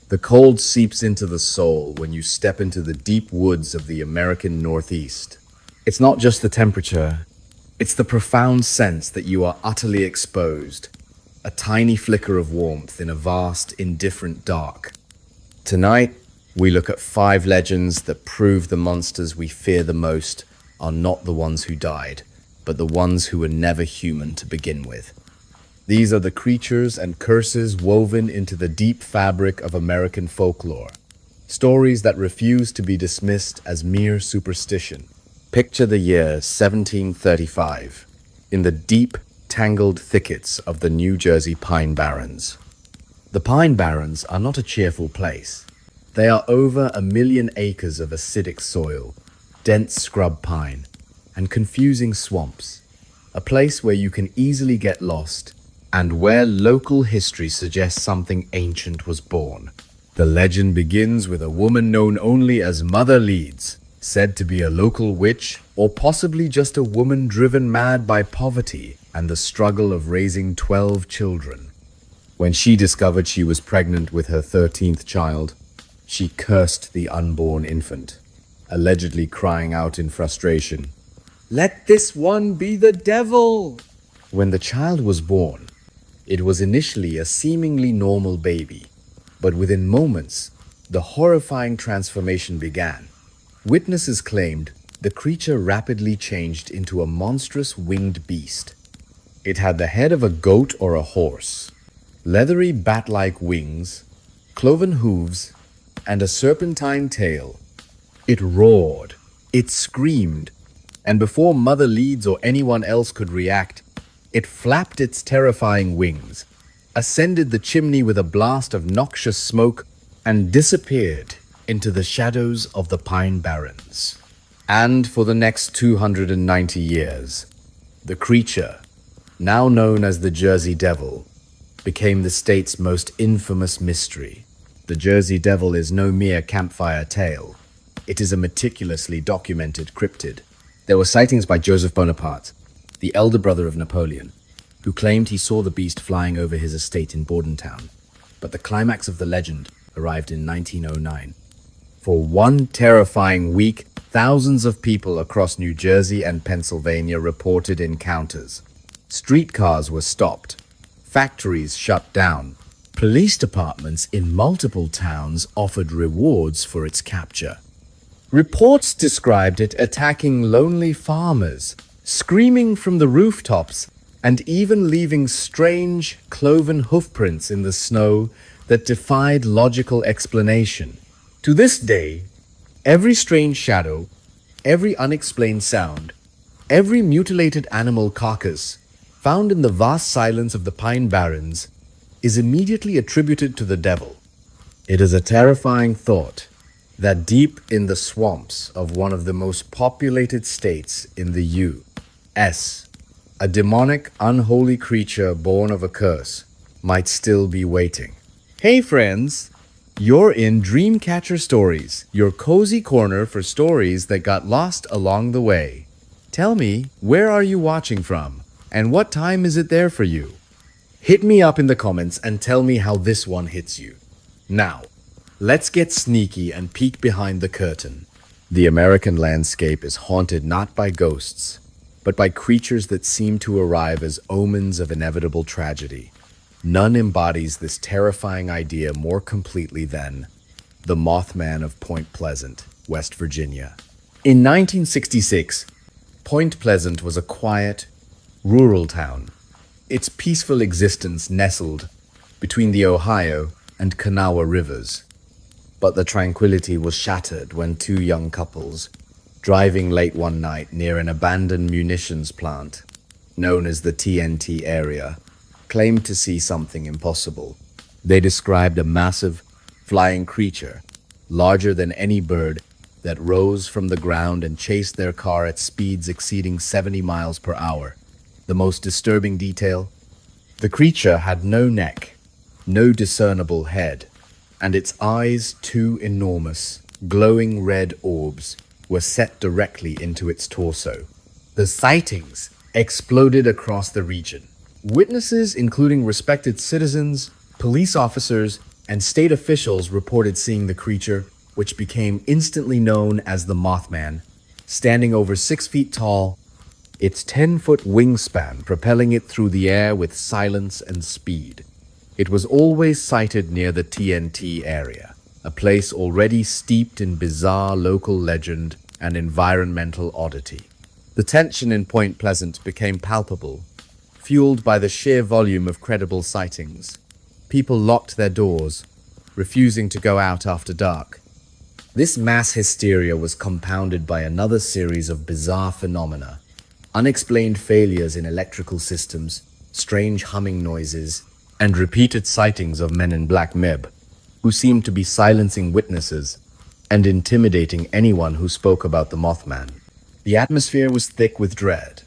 The cold seeps into the soul when you step into the deep woods of the American Northeast. It's not just the temperature, it's the profound sense that you are utterly exposed, a tiny flicker of warmth in a vast, indifferent dark. Tonight, we look at 5 legends that prove the monsters we fear the most are not the ones who died, but the ones who were never human to begin with. These are the creatures and curses woven into the deep fabric of American folklore, stories that refuse to be dismissed as mere superstition. Picture the year 1735, in the deep, tangled thickets of the New Jersey Pine Barrens. The Pine Barrens are not a cheerful place. They are over 1 million acres of acidic soil, dense scrub pine, and confusing swamps, a place where you can easily get lost and where local history suggests something ancient was born. The legend begins with a woman known only as Mother Leeds, said to be a local witch or possibly just a woman driven mad by poverty and the struggle of raising 12 children. When she discovered she was pregnant with her 13th child, she cursed the unborn infant, allegedly crying out in frustration, "Let this one be the devil!" When the child was born, it was initially a seemingly normal baby, but within moments, the horrifying transformation began. Witnesses claimed the creature rapidly changed into a monstrous winged beast. It had the head of a goat or a horse, leathery bat-like wings, cloven hooves, and a serpentine tail. It roared, it screamed, and before Mother Leeds or anyone else could react, it flapped its terrifying wings, ascended the chimney with a blast of noxious smoke, and disappeared into the shadows of the Pine Barrens. And for the next 290 years, the creature, now known as the Jersey Devil, became the state's most infamous mystery. The Jersey Devil is no mere campfire tale. It is a meticulously documented cryptid. There were sightings by Joseph Bonaparte, the elder brother of Napoleon, who claimed he saw the beast flying over his estate in Bordentown. But the climax of the legend arrived in 1909. For one terrifying week, thousands of people across New Jersey and Pennsylvania reported encounters. Streetcars were stopped, factories shut down, police departments in multiple towns offered rewards for its capture. Reports described it attacking lonely farmers, screaming from the rooftops, and even leaving strange, cloven hoofprints in the snow that defied logical explanation. To this day, every strange shadow, every unexplained sound, every mutilated animal carcass found in the vast silence of the Pine Barrens is immediately attributed to the devil. It is a terrifying thought that deep in the swamps of one of the most populated states in the U.S., a demonic, unholy creature born of a curse might still be waiting. Hey friends, you're in Dreamcatcher Stories, your cozy corner for stories that got lost along the way. Tell me, where are you watching from, and what time is it there for you? Hit me up in the comments and tell me how this one hits you. Now, let's get sneaky and peek behind the curtain. The American landscape is haunted not by ghosts, but by creatures that seem to arrive as omens of inevitable tragedy. None embodies this terrifying idea more completely than the Mothman of Point Pleasant, West Virginia. In 1966, Point Pleasant was a quiet, rural town, its peaceful existence nestled between the Ohio and Kanawha rivers. But the tranquility was shattered when 2 young couples, driving late one night near an abandoned munitions plant known as the TNT area, claimed to see something impossible. They described a massive, flying creature, larger than any bird, that rose from the ground and chased their car at speeds exceeding 70 miles per hour. The most disturbing detail? The creature had no neck, no discernible head, and its eyes, 2 enormous, glowing red orbs, were set directly into its torso. The sightings exploded across the region. Witnesses, including respected citizens, police officers, and state officials reported seeing the creature, which became instantly known as the Mothman, standing over 6 feet tall, its 10-foot wingspan propelling it through the air with silence and speed. It was always sighted near the TNT area, a place already steeped in bizarre local legend and environmental oddity. The tension in Point Pleasant became palpable, fueled by the sheer volume of credible sightings. People locked their doors, refusing to go out after dark. This mass hysteria was compounded by another series of bizarre phenomena: unexplained failures in electrical systems, strange humming noises, and repeated sightings of men in black MEB, who seemed to be silencing witnesses and intimidating anyone who spoke about the Mothman. The atmosphere was thick with dread,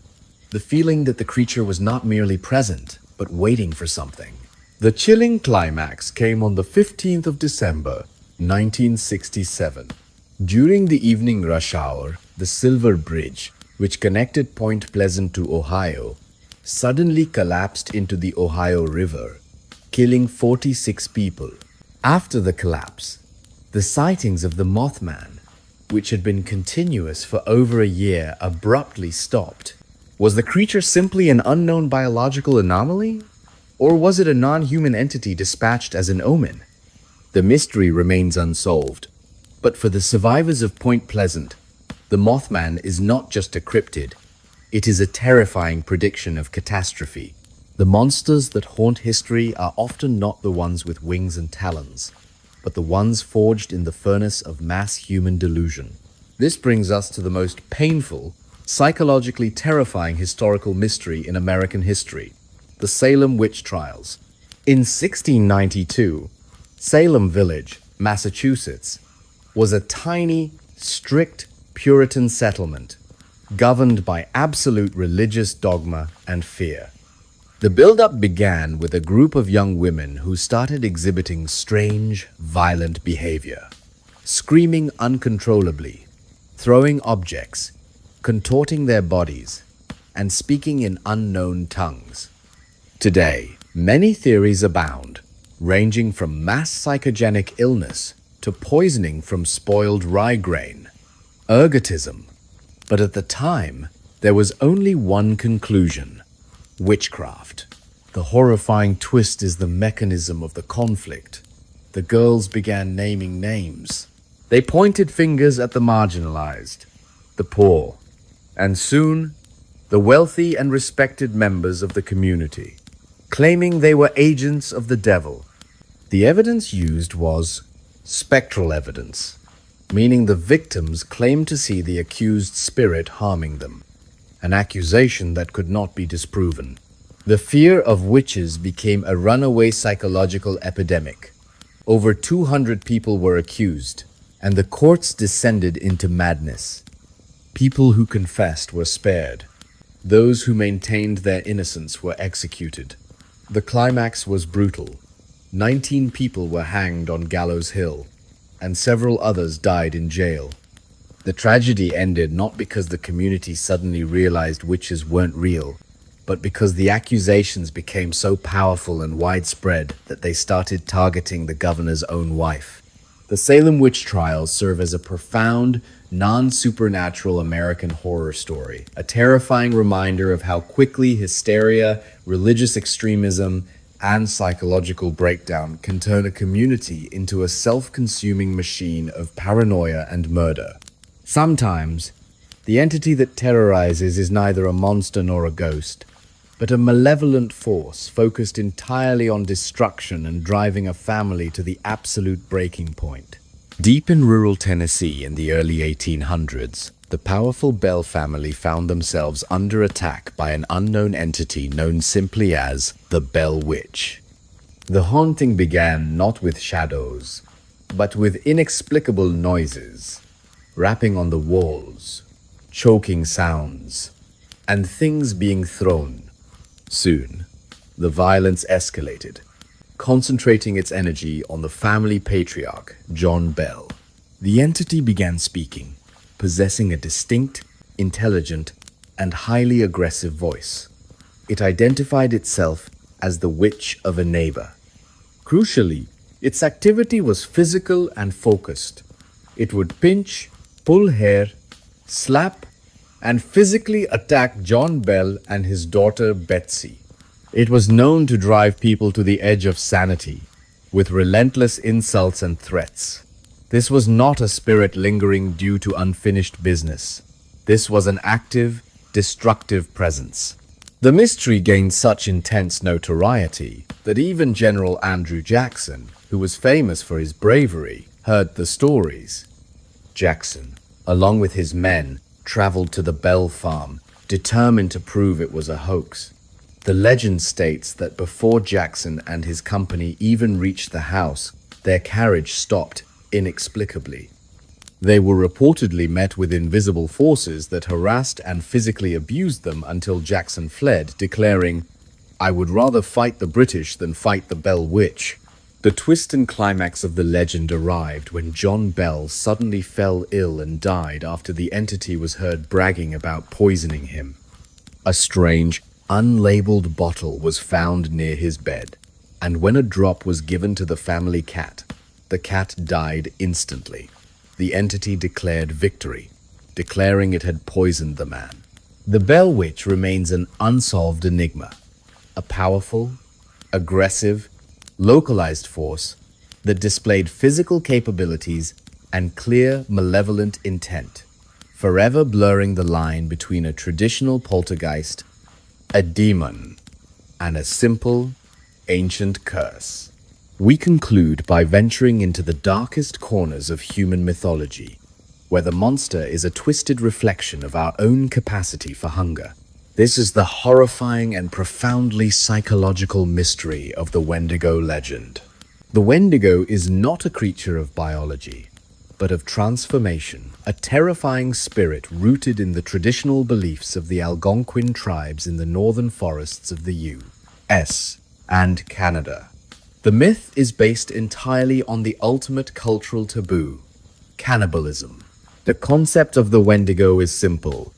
the feeling that the creature was not merely present, but waiting for something. The chilling climax came on the 15th of December, 1967. During the evening rush hour, the Silver Bridge, which connected Point Pleasant to Ohio, suddenly collapsed into the Ohio River, killing 46 people. After the collapse, the sightings of the Mothman, which had been continuous for over a year, abruptly stopped. Was the creature simply an unknown biological anomaly? Or was it a non-human entity dispatched as an omen? The mystery remains unsolved. But for the survivors of Point Pleasant, the Mothman is not just a cryptid. It is a terrifying prediction of catastrophe. The monsters that haunt history are often not the ones with wings and talons, but the ones forged in the furnace of mass human delusion. This brings us to the most painful, psychologically terrifying historical mystery in American history: the Salem witch trials. In 1692, Salem Village, Massachusetts, was a tiny, strict Puritan settlement governed by absolute religious dogma and fear. The build-up began with a group of young women who started exhibiting strange, violent behavior, screaming uncontrollably, throwing objects, contorting their bodies, and speaking in unknown tongues. Today, many theories abound, ranging from mass psychogenic illness to poisoning from spoiled rye grain, ergotism. But at the time, there was only one conclusion: witchcraft. The horrifying twist is the mechanism of the conflict. The girls began naming names. They pointed fingers at the marginalized, the poor, and soon, the wealthy and respected members of the community, claiming they were agents of the devil. The evidence used was spectral evidence, meaning the victims claimed to see the accused spirit harming them, an accusation that could not be disproven. The fear of witches became a runaway psychological epidemic. Over 200 people were accused, and the courts descended into madness. People who confessed were spared. Those who maintained their innocence were executed. The climax was brutal. 19 people were hanged on Gallows Hill, and several others died in jail. The tragedy ended not because the community suddenly realized witches weren't real, but because the accusations became so powerful and widespread that they started targeting the governor's own wife. The Salem witch trials serve as a profound, non-supernatural American horror story, a terrifying reminder of how quickly hysteria, religious extremism, and psychological breakdown can turn a community into a self-consuming machine of paranoia and murder. Sometimes, the entity that terrorizes is neither a monster nor a ghost, but a malevolent force focused entirely on destruction and driving a family to the absolute breaking point. Deep in rural Tennessee in the early 1800s, the powerful Bell family found themselves under attack by an unknown entity known simply as the Bell Witch. The haunting began not with shadows, but with inexplicable noises, rapping on the walls, choking sounds, and things being thrown. Soon, the violence escalated, concentrating its energy on the family patriarch, John Bell. The entity began speaking, possessing a distinct, intelligent, and highly aggressive voice. It identified itself as the witch of a neighbor. Crucially, Its activity was physical and focused. It would pinch, pull hair, slap, and physically attack John Bell and his daughter Betsy. It was known to drive people to the edge of sanity, with relentless insults and threats. This was not a spirit lingering due to unfinished business. This was an active, destructive presence. The mystery gained such intense notoriety that even General Andrew Jackson, who was famous for his bravery, heard the stories. Jackson, along with his men, traveled to the Bell farm, determined to prove it was a hoax. The legend states that before Jackson and his company even reached the house, their carriage stopped inexplicably. They were reportedly met with invisible forces that harassed and physically abused them until Jackson fled, declaring, "I would rather fight the British than fight the Bell Witch." The twist and climax of the legend arrived when John Bell suddenly fell ill and died after the entity was heard bragging about poisoning him. A strange, unlabeled bottle was found near his bed, and when a drop was given to the family cat, the cat died instantly. The entity declared victory, declaring it had poisoned the man. The Bell Witch remains an unsolved enigma, a powerful, aggressive, localized force that displayed physical capabilities and clear, malevolent intent, forever blurring the line between a traditional poltergeist, a demon, and a simple, ancient curse. We conclude by venturing into the darkest corners of human mythology, where the monster is a twisted reflection of our own capacity for hunger. This is the horrifying and profoundly psychological mystery of the Wendigo legend. The Wendigo is not a creature of biology, but of transformation, a terrifying spirit rooted in the traditional beliefs of the Algonquin tribes in the northern forests of the U.S. and Canada. The myth is based entirely on the ultimate cultural taboo, cannibalism. The concept of the Wendigo is simple.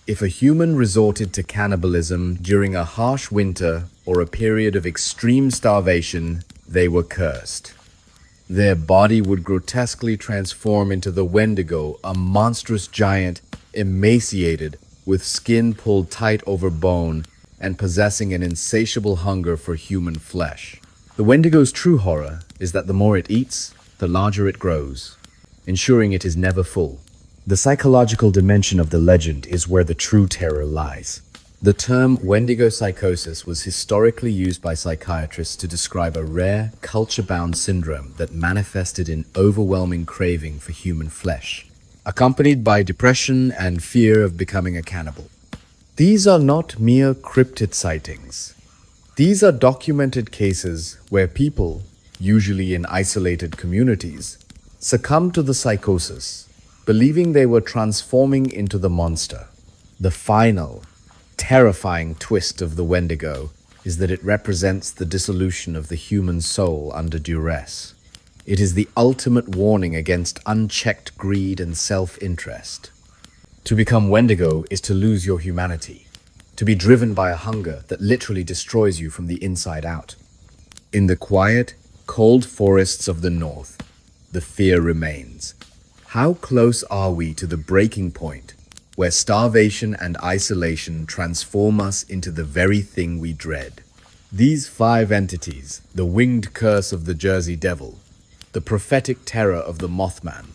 If a human resorted to cannibalism during a harsh winter or a period of extreme starvation, they were cursed. Their body would grotesquely transform into the Wendigo, a monstrous giant, emaciated, with skin pulled tight over bone, and possessing an insatiable hunger for human flesh. The Wendigo's true horror is that the more it eats, the larger it grows, ensuring it is never full. The psychological dimension of the legend is where the true terror lies. The term Wendigo psychosis was historically used by psychiatrists to describe a rare, culture-bound syndrome that manifested in overwhelming craving for human flesh, accompanied by depression and fear of becoming a cannibal. These are not mere cryptid sightings. These are documented cases where people, usually in isolated communities, succumb to the psychosis, believing they were transforming into the monster. The final, terrifying twist of the Wendigo is that it represents the dissolution of the human soul under duress. It is the ultimate warning against unchecked greed and self-interest. To become Wendigo is to lose your humanity, to be driven by a hunger that literally destroys you from the inside out. In the quiet, cold forests of the north, the fear remains. How close are we to the breaking point where starvation and isolation transform us into the very thing we dread? These 5 entities, the winged curse of the Jersey Devil, the prophetic terror of the Mothman,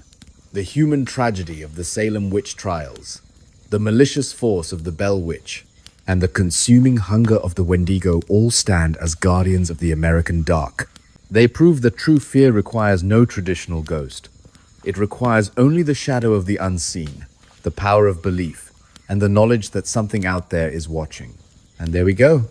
the human tragedy of the Salem witch trials, the malicious force of the Bell Witch, and the consuming hunger of the Wendigo all stand as guardians of the American dark. They prove that true fear requires no traditional ghost. It requires only the shadow of the unseen, the power of belief, and the knowledge that something out there is watching. And there we go.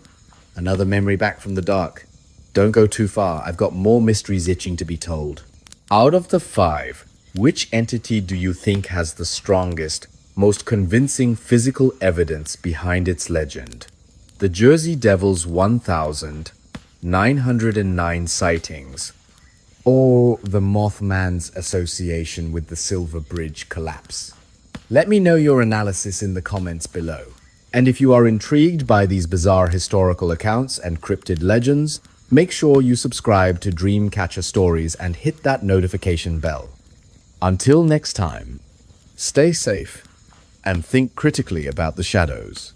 Another memory back from the dark. Don't go too far. I've got more mysteries itching to be told. Out of the 5, which entity do you think has the strongest, most convincing physical evidence behind its legend? The Jersey Devil's 1,909 sightings, or the Mothman's association with the Silver Bridge collapse? Let me know your analysis in the comments below. And if you are intrigued by these bizarre historical accounts and cryptid legends, Make sure you subscribe to Dreamcatcher Stories and hit that notification bell. Until next time, stay safe and think critically about the shadows.